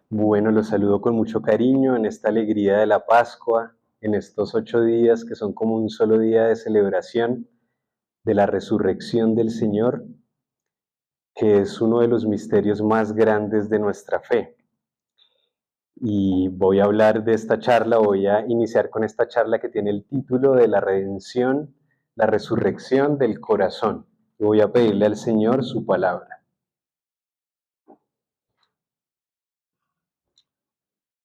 Bueno, los saludo con mucho cariño en esta alegría de la Pascua, en estos 8 días que son como un solo día de celebración de la resurrección del Señor, que es uno de los misterios más grandes de nuestra fe. Y voy a hablar de esta charla, voy a iniciar con esta charla que tiene el título de la redención, la resurrección del corazón. Y voy a pedirle al Señor su palabra.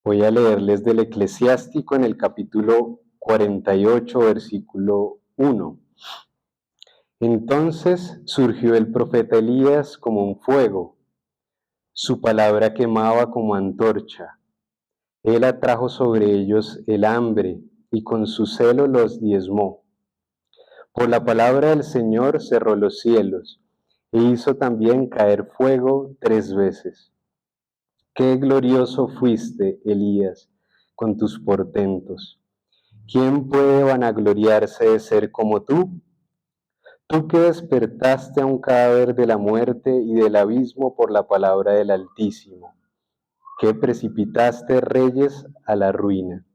Voy a leerles del Eclesiástico en el capítulo 48, versículo 1. Entonces surgió el profeta Elías como un fuego, su palabra quemaba como antorcha. Él atrajo sobre ellos el hambre y con su celo los diezmó. Por la palabra del Señor cerró los cielos e hizo también caer fuego 3 veces. Qué glorioso fuiste, Elías, con tus portentos. ¿Quién puede vanagloriarse de ser como tú? Tú que despertaste a un cadáver de la muerte y del abismo por la palabra del Altísimo, que precipitaste reyes a la ruina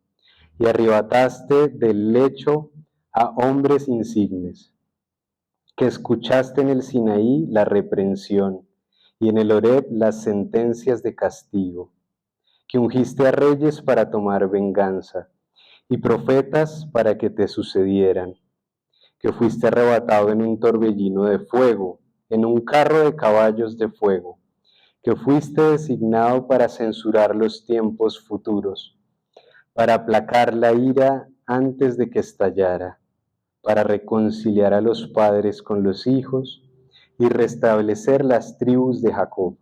y arrebataste del lecho a hombres insignes, que escuchaste en el Sinaí la reprensión y en el Horeb las sentencias de castigo, que ungiste a reyes para tomar venganza y profetas para que te sucedieran, que fuiste arrebatado en un torbellino de fuego, en un carro de caballos de fuego, que fuiste designado para censurar los tiempos futuros, para aplacar la ira antes de que estallara, para reconciliar a los padres con los hijos y restablecer las tribus de Jacob.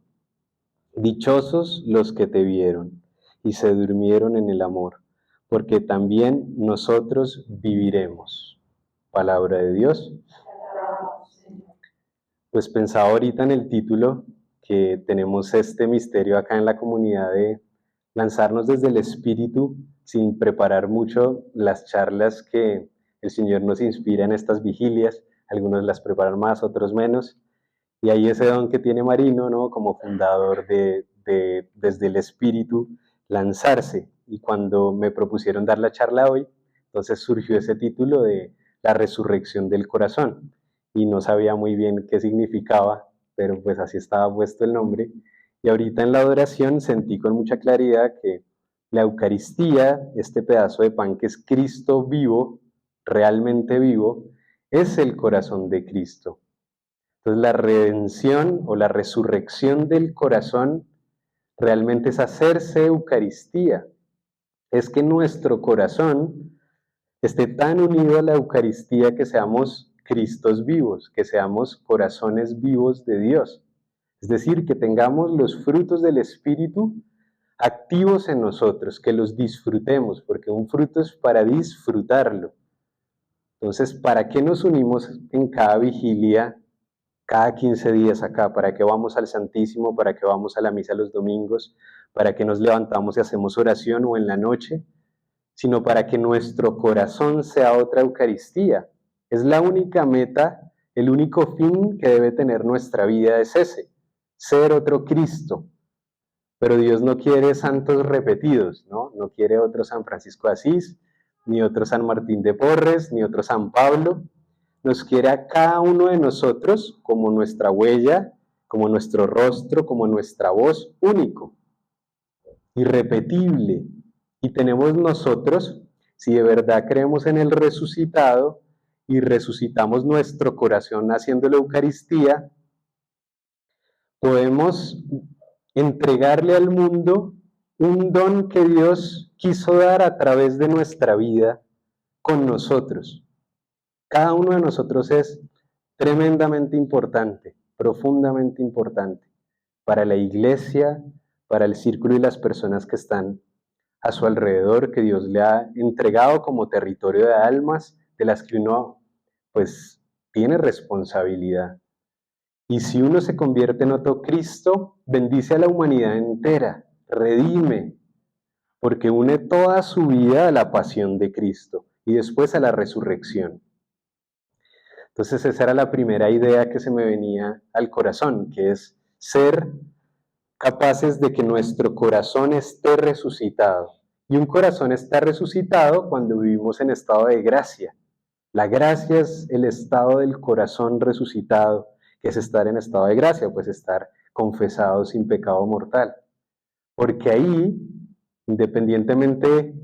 Dichosos los que te vieron y se durmieron en el amor, porque también nosotros viviremos. Palabra de Dios. Pues pensaba ahorita en el título que tenemos este misterio acá en la comunidad de lanzarnos desde el Espíritu sin preparar mucho las charlas que el Señor nos inspira en estas vigilias. Algunos las preparan más, otros menos. Y ahí ese don que tiene Marino, ¿no? Como fundador de desde el Espíritu, lanzarse. Y cuando me propusieron dar la charla hoy, entonces surgió ese título de la resurrección del corazón. Y no sabía muy bien qué significaba, pero pues así estaba puesto el nombre. Y ahorita en la adoración sentí con mucha claridad que la Eucaristía, este pedazo de pan que es Cristo vivo, realmente vivo, es el corazón de Cristo. Entonces la redención o la resurrección del corazón realmente es hacerse Eucaristía. Es que nuestro corazón esté tan unido a la Eucaristía que seamos Cristos vivos, que seamos corazones vivos de Dios. Es decir, que tengamos los frutos del Espíritu activos en nosotros, que los disfrutemos, porque un fruto es para disfrutarlo. Entonces, ¿para qué nos unimos en cada vigilia, cada 15 días acá? ¿Para qué vamos al Santísimo? ¿Para qué vamos a la misa los domingos? ¿Para qué nos levantamos y hacemos oración o en la noche? Sino para que nuestro corazón sea otra Eucaristía. Es la única meta, el único fin que debe tener nuestra vida es ese, ser otro Cristo. Pero Dios no quiere santos repetidos, ¿no? No quiere otro San Francisco de Asís, ni otro San Martín de Porres, ni otro San Pablo. Nos quiere a cada uno de nosotros como nuestra huella, como nuestro rostro, como nuestra voz, único, irrepetible. Y tenemos nosotros, si de verdad creemos en el resucitado y resucitamos nuestro corazón haciendo la Eucaristía, podemos entregarle al mundo un don que Dios quiso dar a través de nuestra vida con nosotros. Cada uno de nosotros es tremendamente importante, profundamente importante para la iglesia, para el círculo y las personas que están a su alrededor, que Dios le ha entregado como territorio de almas de las que uno pues tiene responsabilidad. Y si uno se convierte en otro Cristo, bendice a la humanidad entera, redime, porque une toda su vida a la pasión de Cristo y después a la resurrección. Entonces esa era la primera idea que se me venía al corazón, que es ser capaces de que nuestro corazón esté resucitado. Y un corazón está resucitado cuando vivimos en estado de gracia. La gracia es el estado del corazón resucitado, que es estar en estado de gracia, pues estar confesado sin pecado mortal. Porque ahí, independientemente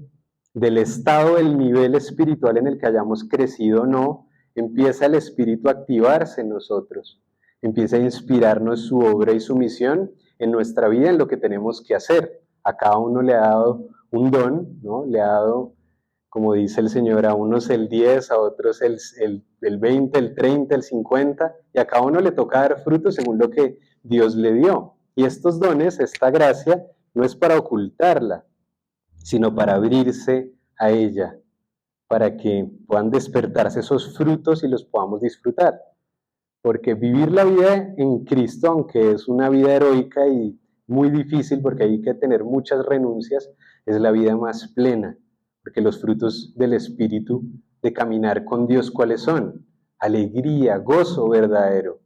del estado, del nivel espiritual en el que hayamos crecido o no, empieza el Espíritu a activarse en nosotros, empieza a inspirarnos su obra y su misión en nuestra vida, en lo que tenemos que hacer. A cada uno le ha dado un don, ¿no? Le ha dado, como dice el Señor, a unos el 10, a otros el 20, el 30, el 50, y a cada uno le toca dar fruto según lo que Dios le dio. Y estos dones, esta gracia, no es para ocultarla, sino para abrirse a ella, para que puedan despertarse esos frutos y los podamos disfrutar. Porque vivir la vida en Cristo, aunque es una vida heroica y muy difícil porque hay que tener muchas renuncias, es la vida más plena. Porque los frutos del Espíritu de caminar con Dios, ¿cuáles son? Alegría, gozo verdadero.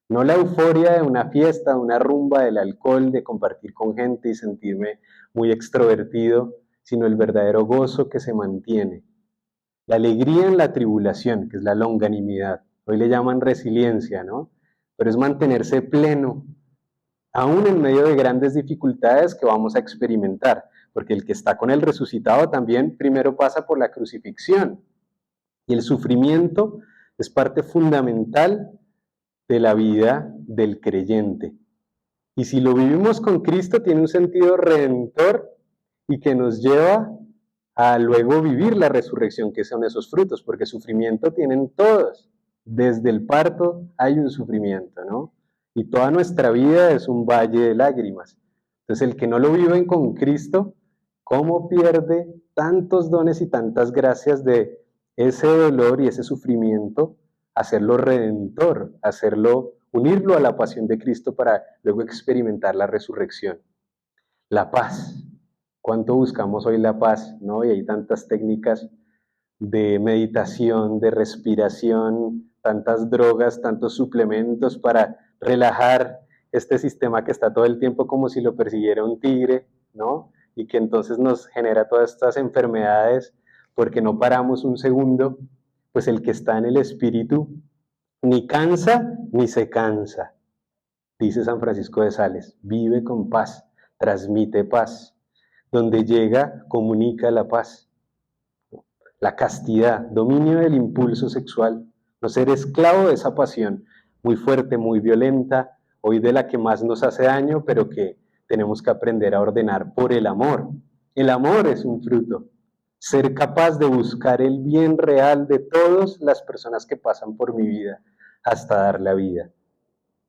No la euforia de una fiesta, de una rumba, del alcohol, de compartir con gente y sentirme muy extrovertido, sino el verdadero gozo que se mantiene. La alegría en la tribulación, que es la longanimidad. Hoy le llaman resiliencia, ¿no? Pero es mantenerse pleno, aún en medio de grandes dificultades que vamos a experimentar, porque el que está con el resucitado también primero pasa por la crucifixión. Y el sufrimiento es parte fundamental de la vida del creyente. Y si lo vivimos con Cristo, tiene un sentido redentor y que nos lleva a luego vivir la resurrección, que son esos frutos, porque sufrimiento tienen todos. Desde el parto hay un sufrimiento, ¿no? Y toda nuestra vida es un valle de lágrimas. Entonces, el que no lo vive con Cristo, ¿cómo pierde tantos dones y tantas gracias de ese dolor y ese sufrimiento? Hacerlo redentor, hacerlo, unirlo a la pasión de Cristo para luego experimentar la resurrección. La paz. ¿Cuánto buscamos hoy la paz? ¿No? Y hay tantas técnicas de meditación, de respiración, tantas drogas, tantos suplementos para relajar este sistema que está todo el tiempo como si lo persiguiera un tigre, ¿no? Y que entonces nos genera todas estas enfermedades porque no paramos un segundo. Pues el que está en el espíritu ni cansa ni se cansa, dice San Francisco de Sales. Vive con paz, transmite paz. Donde llega, comunica la paz. La castidad, dominio del impulso sexual, no ser esclavo de esa pasión muy fuerte, muy violenta, hoy de la que más nos hace daño, pero que tenemos que aprender a ordenar por el amor. El amor es un fruto. Ser capaz de buscar el bien real de todas las personas que pasan por mi vida hasta dar la vida.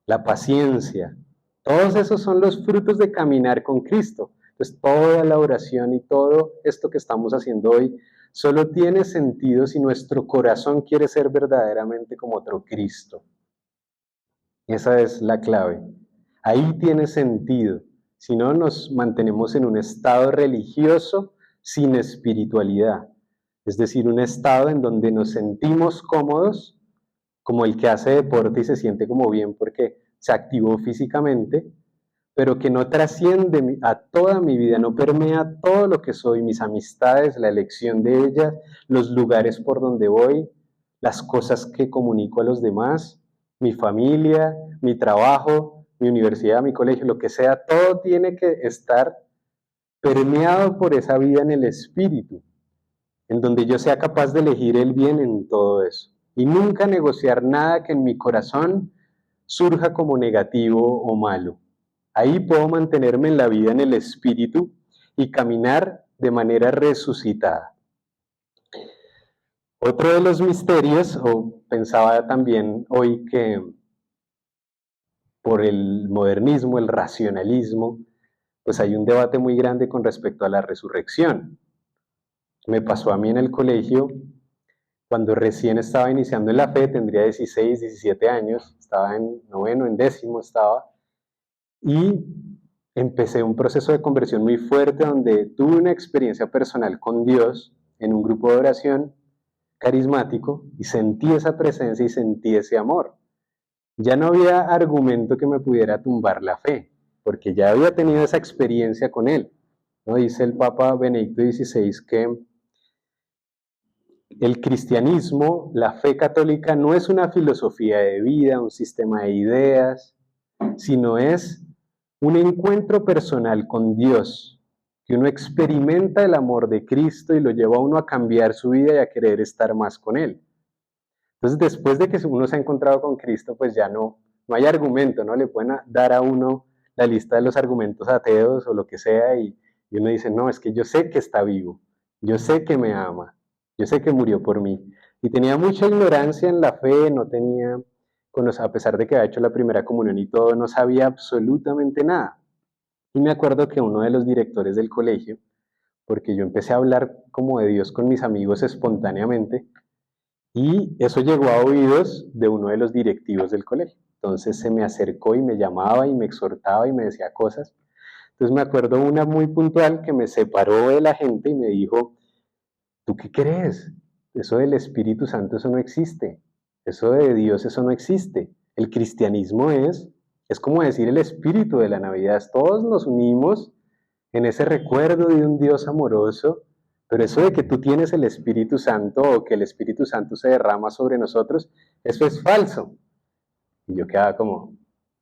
La paciencia. Todos esos son los frutos de caminar con Cristo. Entonces, toda la oración y todo esto que estamos haciendo hoy solo tiene sentido si nuestro corazón quiere ser verdaderamente como otro Cristo. Esa es la clave. Ahí tiene sentido. Si no, nos mantenemos en un estado religioso sin espiritualidad. Es decir, un estado en donde nos sentimos cómodos, como el que hace deporte y se siente como bien porque se activó físicamente, pero que no trasciende a toda mi vida, no permea todo lo que soy, mis amistades, la elección de ellas, los lugares por donde voy, las cosas que comunico a los demás, mi familia, mi trabajo, mi universidad, mi colegio, lo que sea, todo tiene que estar permeado por esa vida en el espíritu, en donde yo sea capaz de elegir el bien en todo eso y nunca negociar nada que en mi corazón surja como negativo o malo. Ahí puedo mantenerme en la vida en el espíritu y caminar de manera resucitada. Otro de los misterios, o pensaba también hoy que por el modernismo, el racionalismo, pues hay un debate muy grande con respecto a la resurrección. Me pasó a mí en el colegio, cuando recién estaba iniciando en la fe, tendría 16, 17 años, estaba en noveno, en décimo estaba, y empecé un proceso de conversión muy fuerte donde tuve una experiencia personal con Dios en un grupo de oración carismático y sentí esa presencia y sentí ese amor. Ya no había argumento que me pudiera tumbar la fe, porque ya había tenido esa experiencia con él, ¿no? Dice el Papa Benedicto XVI que el cristianismo, la fe católica, no es una filosofía de vida, un sistema de ideas, sino es un encuentro personal con Dios, que uno experimenta el amor de Cristo y lo lleva a uno a cambiar su vida y a querer estar más con Él. Entonces, después de que uno se ha encontrado con Cristo, pues ya no hay argumento, ¿no? Le pueden dar a uno la lista de los argumentos ateos o lo que sea y uno dice, no, es que yo sé que está vivo, yo sé que me ama, yo sé que murió por mí. Y tenía mucha ignorancia en la fe, no tenía, a pesar de que había hecho la primera comunión y todo, no sabía absolutamente nada. Y me acuerdo que uno de los directores del colegio, porque yo empecé a hablar como de Dios con mis amigos espontáneamente, y eso llegó a oídos de uno de los directivos del colegio. Entonces se me acercó y me llamaba y me exhortaba y me decía cosas. Entonces me acuerdo una muy puntual que me separó de la gente y me dijo, ¿tú qué crees? Eso del Espíritu Santo, eso no existe. Eso de Dios, eso no existe. El cristianismo es como decir el espíritu de la Navidad. Todos nos unimos en ese recuerdo de un Dios amoroso, pero eso de que tú tienes el Espíritu Santo o que el Espíritu Santo se derrama sobre nosotros, eso es falso. Y yo quedaba como,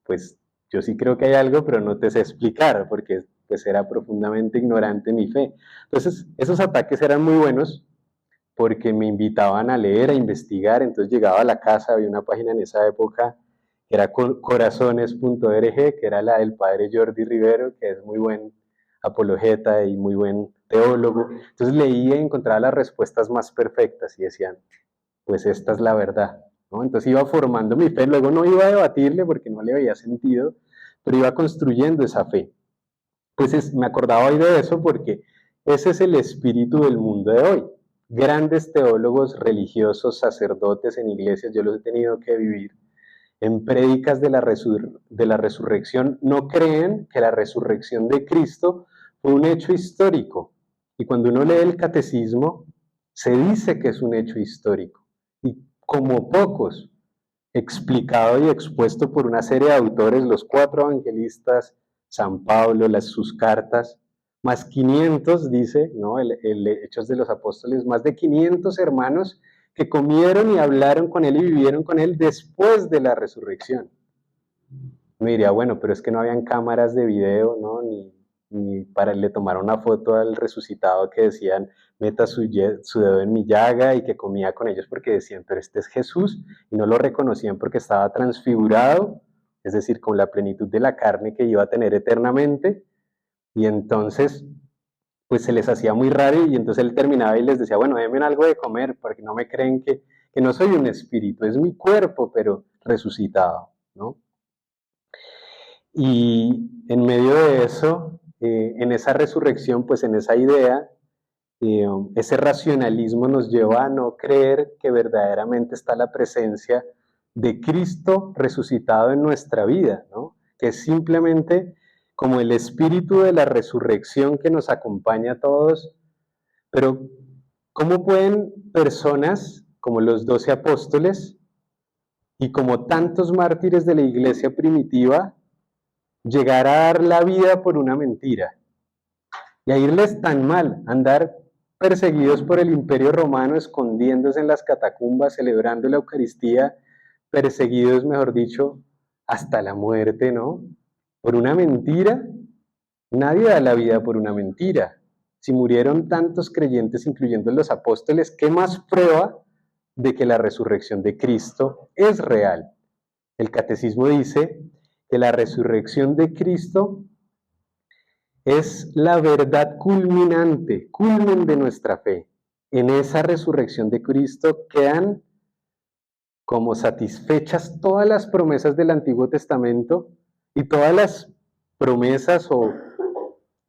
pues yo sí creo que hay algo, pero no te sé explicar, porque pues era profundamente ignorante en mi fe. Entonces, esos ataques eran muy buenos porque me invitaban a leer, a investigar, entonces llegaba a la casa, había una página en esa época que era corazones.org, que era la del padre Jordi Rivero, que es muy buen apologeta y muy buen teólogo. Entonces leía y encontraba las respuestas más perfectas y decían, pues esta es la verdad, ¿no? Entonces iba formando mi fe, luego no iba a debatirle porque no le veía sentido, pero iba construyendo esa fe. Pues me acordaba hoy de eso porque ese es el espíritu del mundo de hoy. Grandes teólogos religiosos, sacerdotes en iglesias, yo los he tenido que vivir, en prédicas de la resurrección, no creen que la resurrección de Cristo fue un hecho histórico. Y cuando uno lee el catecismo, se dice que es un hecho histórico. Y como pocos, explicado y expuesto por una serie de autores, los 4 evangelistas, San Pablo, sus cartas, más 500, dice, ¿no? el Hechos de los Apóstoles, más de 500 hermanos que comieron y hablaron con él y vivieron con él después de la resurrección. Me diría, bueno, pero es que no habían cámaras de video, ¿no? Ni para le tomar una foto al resucitado que decían, meta su dedo en mi llaga y que comía con ellos porque decían, pero este es Jesús, y no lo reconocían porque estaba transfigurado, es decir, con la plenitud de la carne que iba a tener eternamente, y entonces pues se les hacía muy raro y entonces él terminaba y les decía, bueno, denme algo de comer porque no me creen que no soy un espíritu, es mi cuerpo, pero resucitado, ¿no? Y en medio de eso, en esa resurrección, pues en esa idea, ese racionalismo nos lleva a no creer que verdaderamente está la presencia de Cristo resucitado en nuestra vida, ¿no? Que es simplemente como el espíritu de la resurrección que nos acompaña a todos, pero ¿cómo pueden personas como los 12 apóstoles y como tantos mártires de la iglesia primitiva llegar a dar la vida por una mentira y a irles tan mal, andar perseguidos por el imperio romano, escondiéndose en las catacumbas, celebrando la Eucaristía, perseguidos, mejor dicho, hasta la muerte, ¿no? Por una mentira. Nadie da la vida por una mentira. Si murieron tantos creyentes, incluyendo los apóstoles, ¿qué más prueba de que la resurrección de Cristo es real? El catecismo dice que la resurrección de Cristo es la verdad culminante, culmen de nuestra fe. En esa resurrección de Cristo quedan como satisfechas todas las promesas del Antiguo Testamento y todas las promesas o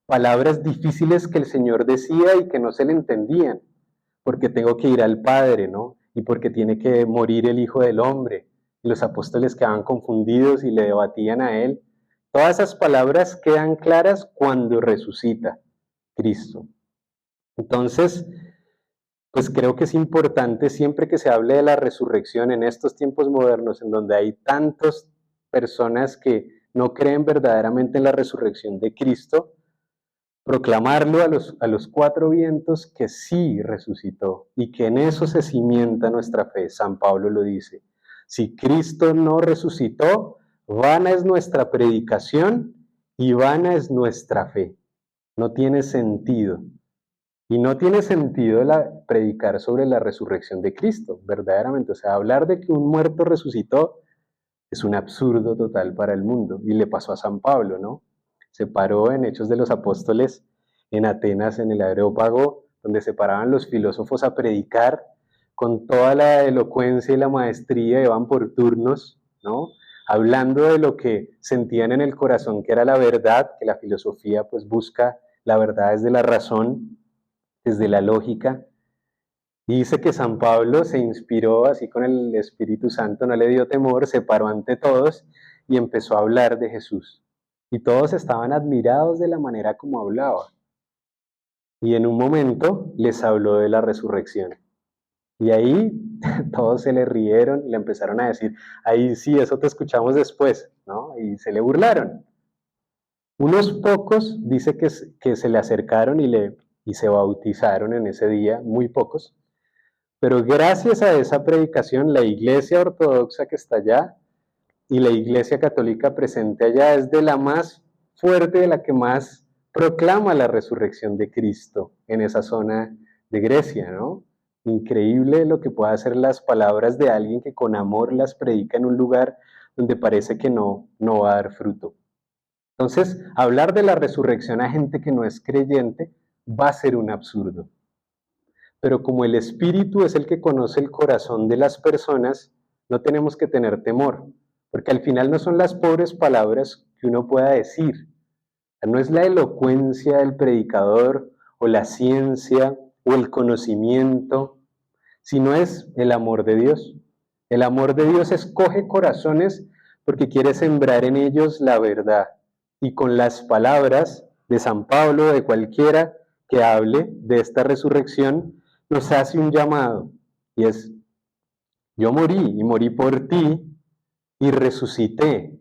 palabras difíciles que el Señor decía y que no se le entendían, porque tengo que ir al Padre, ¿no? Y porque tiene que morir el Hijo del Hombre. Y los apóstoles quedaban confundidos y le debatían a él. Todas esas palabras quedan claras cuando resucita Cristo. Entonces, pues creo que es importante siempre que se hable de la resurrección en estos tiempos modernos, en donde hay tantas personas que no creen verdaderamente en la resurrección de Cristo, proclamarlo a los cuatro vientos que sí resucitó y que en eso se cimienta nuestra fe. San Pablo lo dice. Si Cristo no resucitó, vana es nuestra predicación y vana es nuestra fe. No tiene sentido. Y no tiene sentido predicar sobre la resurrección de Cristo, verdaderamente. O sea, hablar de que un muerto resucitó es un absurdo total para el mundo. Y le pasó a San Pablo, ¿no? Se paró en Hechos de los Apóstoles, en Atenas, en el Areópago, donde se paraban los filósofos a predicar con toda la elocuencia y la maestría, iban por turnos, ¿no? Hablando de lo que sentían en el corazón, que era la verdad, que la filosofía pues busca la verdad desde la razón, desde la lógica. Y dice que San Pablo se inspiró así con el Espíritu Santo, no le dio temor, se paró ante todos y empezó a hablar de Jesús. Y todos estaban admirados de la manera como hablaba. Y en un momento les habló de la resurrección. Y ahí todos se le rieron y le empezaron a decir, ahí sí, eso te escuchamos después, ¿no? Y se le burlaron. Unos pocos dice que se le acercaron y se bautizaron en ese día, muy pocos. Pero gracias a esa predicación, la iglesia ortodoxa que está allá y la iglesia católica presente allá es de la más fuerte, de la que más proclama la resurrección de Cristo en esa zona de Grecia, ¿no? Increíble lo que puede hacer las palabras de alguien que con amor las predica en un lugar donde parece que no va a dar fruto. Entonces, hablar de la resurrección a gente que no es creyente va a ser un absurdo. Pero como el Espíritu es el que conoce el corazón de las personas, no tenemos que tener temor, porque al final no son las pobres palabras que uno pueda decir, no es la elocuencia del predicador o la ciencia o el conocimiento, sino es el amor de Dios. El amor de Dios escoge corazones porque quiere sembrar en ellos la verdad. Y con las palabras de San Pablo, de cualquiera que hable de esta resurrección, nos hace un llamado. Y es, yo morí y morí por ti y resucité.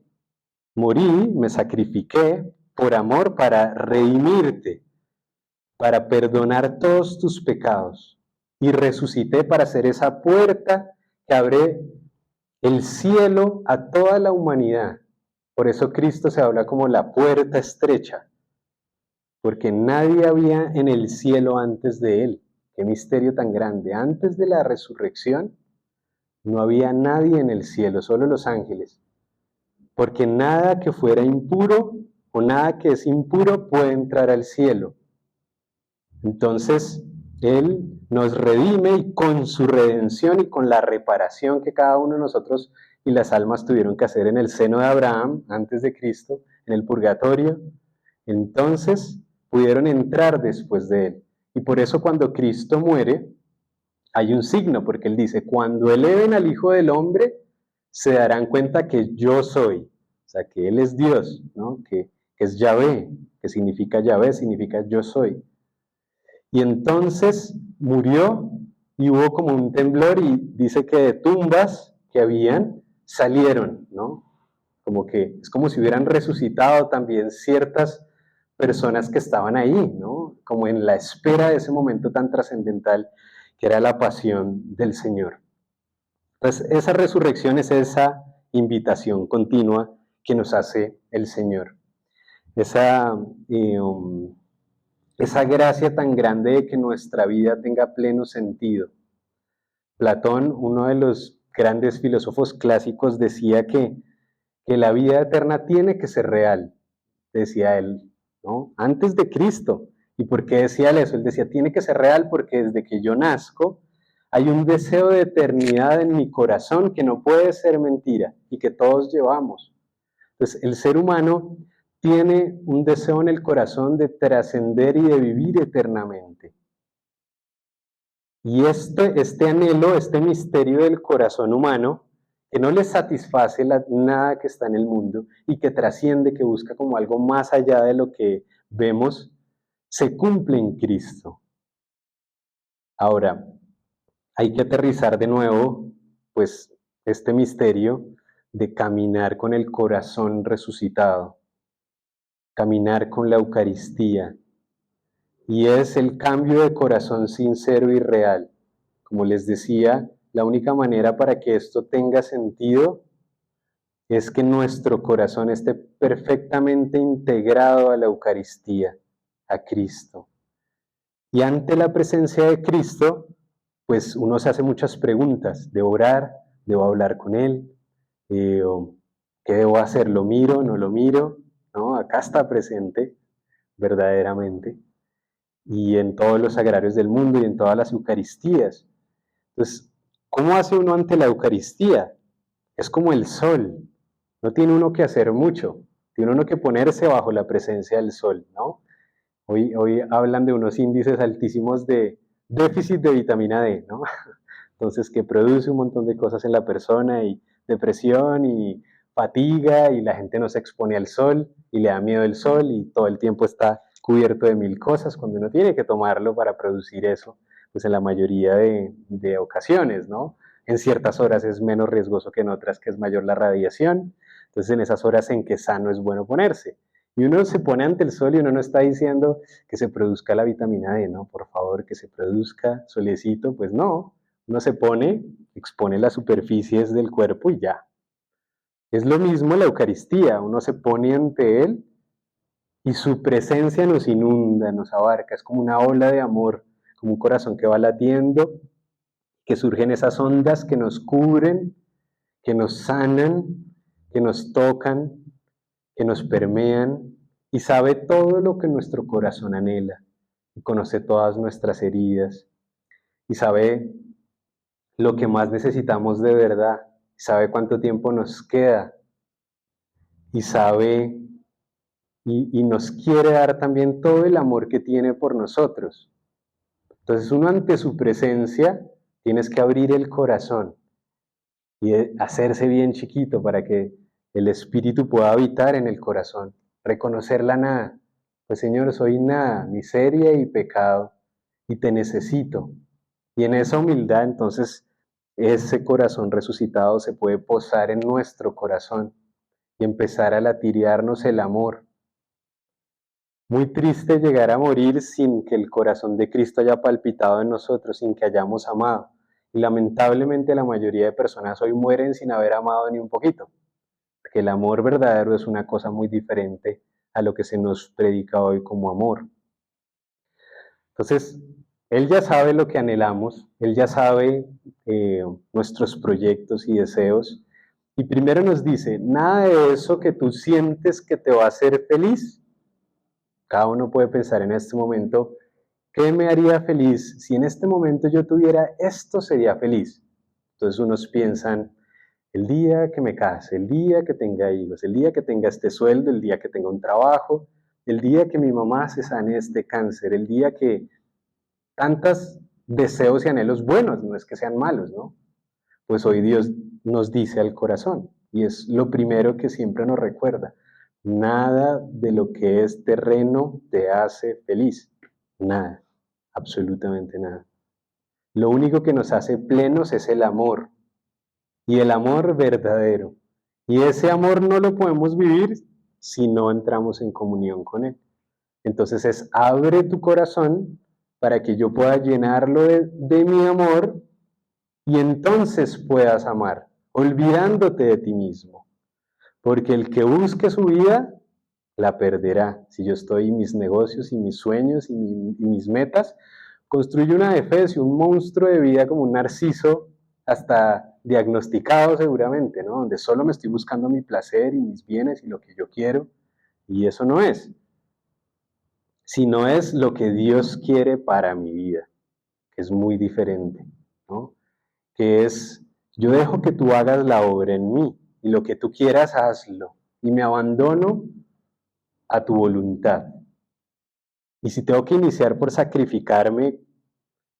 Morí, me sacrifiqué por amor para redimirte, para perdonar todos tus pecados. Y resucité para ser esa puerta que abre el cielo a toda la humanidad. Por eso Cristo se habla como la puerta estrecha, porque nadie había en el cielo antes de él. Qué misterio tan grande. Antes de la resurrección no había nadie en el cielo, solo los ángeles. Porque nada que fuera impuro o nada que es impuro puede entrar al cielo. Entonces, Él nos redime y con su redención y con la reparación que cada uno de nosotros y las almas tuvieron que hacer en el seno de Abraham, antes de Cristo, en el purgatorio, entonces pudieron entrar después de Él. Y por eso cuando Cristo muere, hay un signo, porque Él dice, cuando eleven al Hijo del Hombre, se darán cuenta que yo soy, o sea, que Él es Dios, ¿no? Que es Yahvé, que significa Yahvé, significa yo soy. Y entonces murió y hubo como un temblor y dice que de tumbas que habían salieron, ¿no? Como que es como si hubieran resucitado también ciertas personas que estaban ahí, ¿no? Como en la espera de ese momento tan trascendental que era la pasión del Señor. Entonces, esa resurrección es esa invitación continua que nos hace el Señor. Esa esa gracia tan grande de que nuestra vida tenga pleno sentido. Platón, uno de los grandes filósofos clásicos, decía que la vida eterna tiene que ser real, decía él, ¿no? Antes de Cristo. ¿Y por qué decía él eso? Él decía, tiene que ser real porque desde que yo nazco hay un deseo de eternidad en mi corazón que no puede ser mentira y que todos llevamos. Entonces, el ser humano tiene un deseo en el corazón de trascender y de vivir eternamente. Y este anhelo, este misterio del corazón humano, que no le satisface nada que está en el mundo y que trasciende, que busca como algo más allá de lo que vemos, se cumple en Cristo. Ahora, hay que aterrizar de nuevo, pues, este misterio de caminar con el corazón resucitado, caminar con la Eucaristía. Y es el cambio de corazón sincero y real. Como les decía, la única manera para que esto tenga sentido es que nuestro corazón esté perfectamente integrado a la Eucaristía, a Cristo. Y ante la presencia de Cristo, pues uno se hace muchas preguntas. ¿Debo orar? ¿Debo hablar con Él? ¿Qué debo hacer? ¿Lo miro? ¿No lo miro? ¿No? Acá está presente, verdaderamente. Y en todos los sagrarios del mundo y en todas las Eucaristías. Entonces, ¿cómo hace uno ante la Eucaristía? Es como el sol. No tiene uno que hacer mucho. Tiene uno que ponerse bajo la presencia del sol, ¿no? Hoy hablan de unos índices altísimos de déficit de vitamina D, ¿no? Entonces, que produce un montón de cosas en la persona y depresión y fatiga y la gente no se expone al sol y le da miedo el sol y todo el tiempo está cubierto de mil cosas cuando uno tiene que tomarlo para producir eso, pues en la mayoría de ocasiones, ¿no? En ciertas horas es menos riesgoso que en otras, que es mayor la radiación. Entonces, en esas horas en que sano es bueno ponerse. Y uno se pone ante el sol y uno no está diciendo que se produzca la vitamina D, ¿no? Por favor, que se produzca solecito, pues no. Uno se pone, expone las superficies del cuerpo y ya. Es lo mismo la Eucaristía, uno se pone ante Él y su presencia nos inunda, nos abarca, es como una ola de amor, como un corazón que va latiendo, que surgen esas ondas que nos cubren, que nos sanan, que nos tocan, que nos permean y sabe todo lo que nuestro corazón anhela y conoce todas nuestras heridas y sabe lo que más necesitamos de verdad, sabe cuánto tiempo nos queda y sabe y nos quiere dar también todo el amor que tiene por nosotros. Entonces uno ante su presencia tienes que abrir el corazón y hacerse bien chiquito para que el Espíritu pueda habitar en el corazón, reconocer la nada. Pues Señor, soy nada, miseria y pecado, y te necesito. Y en esa humildad entonces ese corazón resucitado se puede posar en nuestro corazón y empezar a latirearnos el amor. Muy triste llegar a morir sin que el corazón de Cristo haya palpitado en nosotros, sin que hayamos amado. Y lamentablemente la mayoría de personas hoy mueren sin haber amado ni un poquito, porque el amor verdadero es una cosa muy diferente a lo que se nos predica hoy como amor. Entonces, Él ya sabe lo que anhelamos, Él ya sabe nuestros proyectos y deseos, y primero nos dice, nada de eso que tú sientes que te va a hacer feliz. Cada uno puede pensar en este momento, ¿qué me haría feliz? Si en este momento yo tuviera esto, sería feliz. Entonces unos piensan, el día que me case, el día que tenga hijos, el día que tenga este sueldo, el día que tenga un trabajo, el día que mi mamá se sane de este cáncer, el día que tantos deseos y anhelos buenos, no es que sean malos, ¿no? Pues hoy Dios nos dice al corazón, y es lo primero que siempre nos recuerda, nada de lo que es terreno te hace feliz, nada, absolutamente nada. Lo único que nos hace plenos es el amor, y el amor verdadero. Y ese amor no lo podemos vivir si no entramos en comunión con Él. Entonces es, abre tu corazón para que yo pueda llenarlo de mi amor y entonces puedas amar, olvidándote de ti mismo. Porque el que busque su vida, la perderá. Si yo estoy en mis negocios y mis sueños y mis metas, construyo una defensa, un monstruo de vida como un narciso, hasta diagnosticado seguramente, ¿no? Donde solo me estoy buscando mi placer y mis bienes y lo que yo quiero. Y eso no es, sino es lo que Dios quiere para mi vida, que es muy diferente, ¿no? Que es, yo dejo que tú hagas la obra en mí y lo que tú quieras hazlo y me abandono a tu voluntad. Y si tengo que iniciar por sacrificarme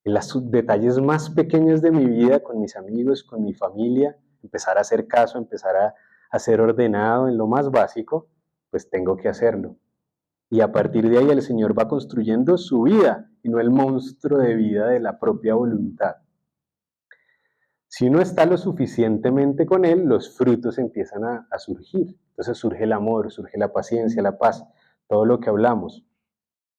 en los detalles más pequeños de mi vida, con mis amigos, con mi familia, empezar a hacer caso, empezar a ser ordenado en lo más básico, pues tengo que hacerlo. Y a partir de ahí el Señor va construyendo su vida y no el monstruo de vida de la propia voluntad. Si uno está lo suficientemente con Él, los frutos empiezan a surgir. Entonces surge el amor, surge la paciencia, la paz, todo lo que hablamos.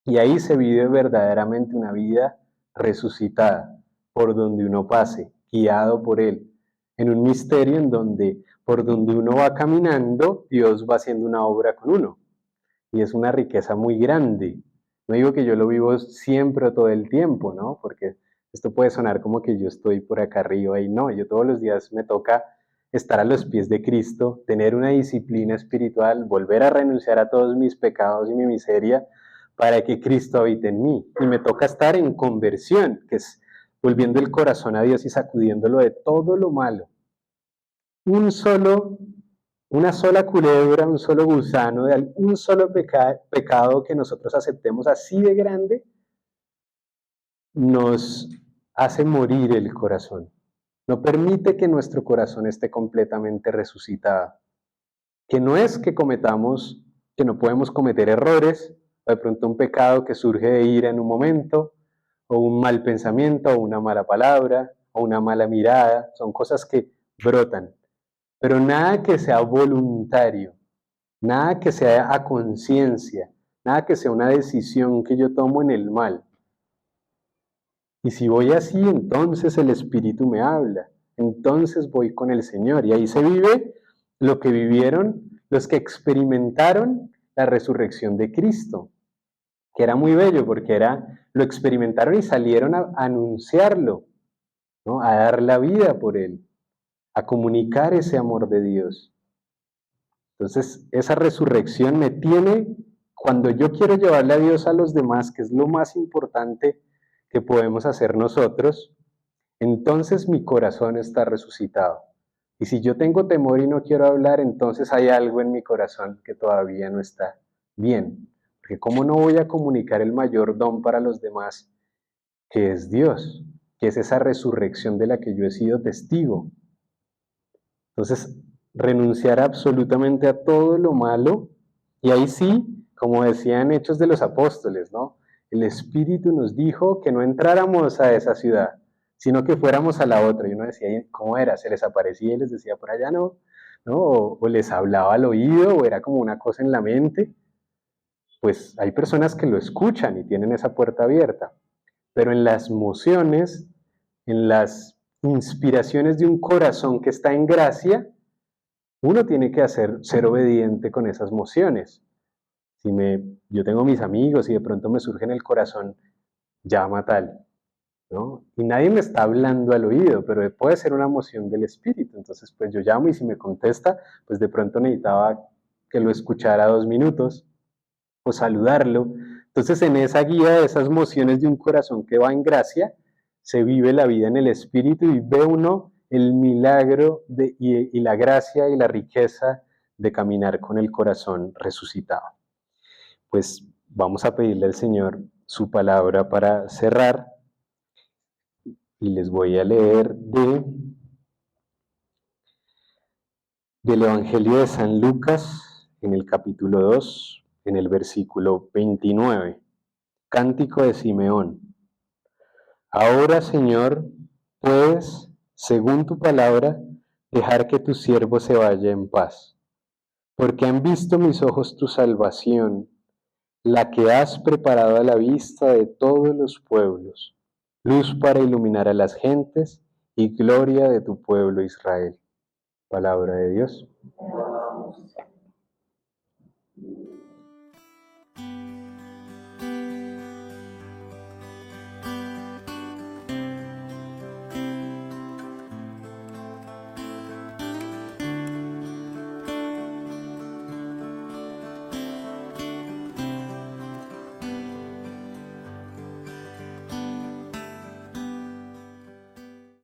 Y ahí se vive verdaderamente una vida resucitada, por donde uno pase, guiado por Él, en un misterio en donde, por donde uno va caminando, Dios va haciendo una obra con uno. Y es una riqueza muy grande. No digo que yo lo vivo siempre o todo el tiempo, ¿no? Porque esto puede sonar como que yo estoy por acá arriba y no, yo todos los días me toca estar a los pies de Cristo, tener una disciplina espiritual, volver a renunciar a todos mis pecados y mi miseria para que Cristo habite en mí. Y me toca estar en conversión, que es volviendo el corazón a Dios y sacudiéndolo de todo lo malo. Un solo una sola culebra, un solo gusano, de un solo pecado que nosotros aceptemos así de grande, nos hace morir el corazón. No permite que nuestro corazón esté completamente resucitado. Que no es que cometamos, que no podemos cometer errores, o de pronto un pecado que surge de ira en un momento, o un mal pensamiento, o una mala palabra, o una mala mirada, son cosas que brotan. Pero nada que sea voluntario, nada que sea a conciencia, nada que sea una decisión que yo tomo en el mal. Y si voy así, entonces el Espíritu me habla, entonces voy con el Señor. Y ahí se vive lo que vivieron los que experimentaron la resurrección de Cristo, que era muy bello porque lo experimentaron y salieron a anunciarlo, ¿no? A dar la vida por él, a comunicar ese amor de Dios. Entonces, esa resurrección me tiene, cuando yo quiero llevarle a Dios a los demás, que es lo más importante que podemos hacer nosotros, entonces mi corazón está resucitado. Y si yo tengo temor y no quiero hablar, entonces hay algo en mi corazón que todavía no está bien. Porque ¿cómo no voy a comunicar el mayor don para los demás, que es Dios, que es esa resurrección de la que yo he sido testigo? Entonces, renunciar absolutamente a todo lo malo, y ahí sí, como decían Hechos de los Apóstoles, ¿no? El Espíritu nos dijo que no entráramos a esa ciudad, sino que fuéramos a la otra. Y uno decía, ¿cómo era? Se les aparecía y les decía, por allá no, ¿no? O les hablaba al oído, o era como una cosa en la mente. Pues hay personas que lo escuchan y tienen esa puerta abierta, pero en las mociones, en las inspiraciones de un corazón que está en gracia, uno tiene que ser obediente con esas mociones. Yo tengo mis amigos y de pronto me surge en el corazón, llama tal, ¿no? Y nadie me está hablando al oído, pero puede ser una moción del espíritu. Entonces, pues yo llamo y si me contesta, pues de pronto necesitaba que lo escuchara 2 minutos o saludarlo. Entonces, en esa guía de esas mociones de un corazón que va en gracia, se vive la vida en el espíritu y ve uno el milagro y la gracia y la riqueza de caminar con el corazón resucitado. Pues vamos a pedirle al Señor su palabra para cerrar y les voy a leer del Evangelio de San Lucas en el capítulo 2, en el versículo 29. Cántico de Simeón. Ahora, Señor, puedes, según tu palabra, dejar que tu siervo se vaya en paz, porque han visto mis ojos tu salvación, la que has preparado a la vista de todos los pueblos, luz para iluminar a las gentes y gloria de tu pueblo Israel. Palabra de Dios.